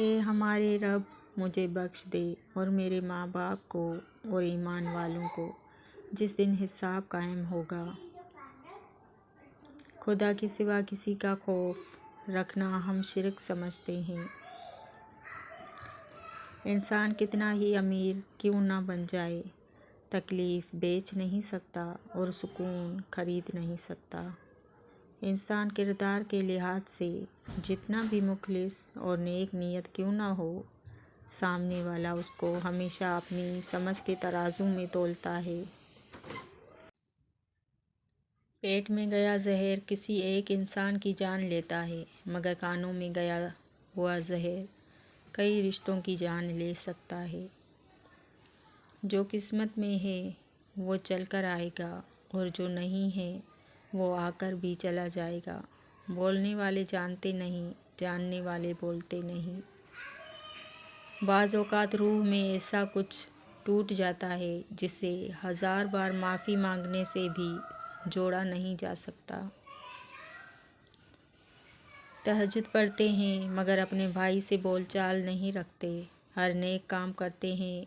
اے ہمارے رب، مجھے بخش دے اور میرے ماں باپ کو اور ایمان والوں کو جس دن حساب قائم ہوگا۔ خدا کے سوا کسی کا خوف رکھنا ہم شرک سمجھتے ہیں۔ انسان کتنا ہی امیر کیوں نہ بن جائے، تکلیف بیچ نہیں سکتا اور سکون خرید نہیں سکتا۔ انسان کردار کے لحاظ سے جتنا بھی مخلص اور نیک نیت کیوں نہ ہو، سامنے والا اس کو ہمیشہ اپنی سمجھ کے ترازو میں تولتا ہے۔ پیٹ میں گیا زہر کسی ایک انسان کی جان لیتا ہے، مگر کانوں میں گیا ہوا زہر کئی رشتوں کی جان لے سکتا ہے۔ جو قسمت میں ہے وہ چل کر آئے گا اور جو نہیں ہے وہ آ کر بھی چلا جائے گا۔ بولنے والے جانتے نہیں، جاننے والے بولتے نہیں۔ بعض اوقات روح میں ایسا کچھ ٹوٹ جاتا ہے جسے 1000 بار معافی مانگنے سے بھی جوڑا نہیں جا سکتا۔ تہجد پڑھتے ہیں مگر اپنے بھائی سے بول چال نہیں رکھتے، ہر نیک کام کرتے ہیں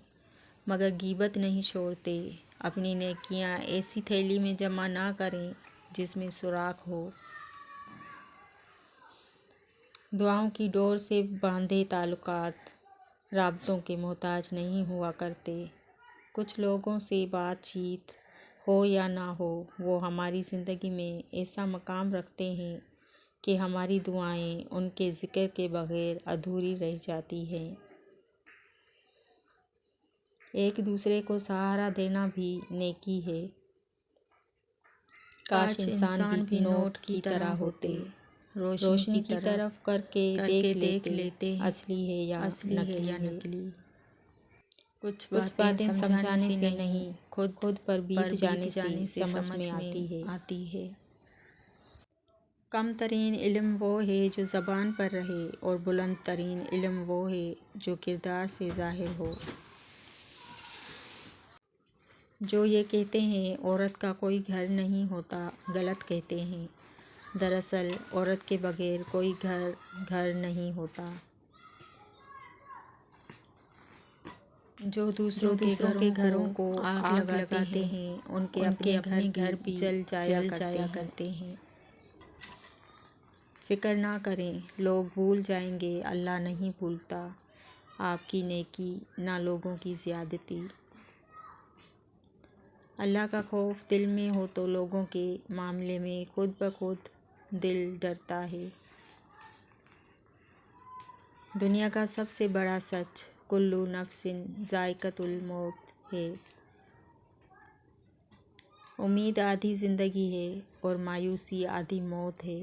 مگر غیبت نہیں چھوڑتے۔ اپنی نیکیاں ایسی تھیلی میں جمع نہ کریں جس میں سوراخ ہو۔ دعاؤں کی ڈور سے باندھے تعلقات رابطوں کے محتاج نہیں ہوا کرتے۔ کچھ لوگوں سے بات چیت ہو یا نہ ہو، وہ ہماری زندگی میں ایسا مقام رکھتے ہیں کہ ہماری دعائیں ان کے ذکر کے بغیر ادھوری رہ جاتی ہیں۔ ایک دوسرے کو سہارا دینا بھی نیکی ہے۔ کاش انسان بھی نوٹ کی طرح ہوتے، روشنی کی طرف کر کے دیکھ لیتے اصلی ہے یا نقلی۔ کچھ باتیں سمجھانے سے نہیں، خود پر بیت جانے سے سمجھ میں آتی ہے۔ کم ترین علم وہ ہے جو زبان پر رہے اور بلند ترین علم وہ ہے جو کردار سے ظاہر ہو۔ جو یہ کہتے ہیں عورت کا کوئی گھر نہیں ہوتا، غلط کہتے ہیں۔ دراصل عورت کے بغیر کوئی گھر نہیں ہوتا۔ جو دوسروں کے گھروں کو آگ لگاتے ہیں ان کے اپنے گھر بھی جل جایا کرتے ہیں۔ فکر نہ کریں، لوگ بھول جائیں گے، اللہ نہیں بھولتا آپ کی نیکی نہ لوگوں کی زیادتی۔ اللہ کا خوف دل میں ہو تو لوگوں کے معاملے میں خود بخود دل ڈرتا ہے۔ دنیا کا سب سے بڑا سچ کل نفس ذائقۃ الموت ہے۔ امید آدھی زندگی ہے اور مایوسی آدھی موت ہے۔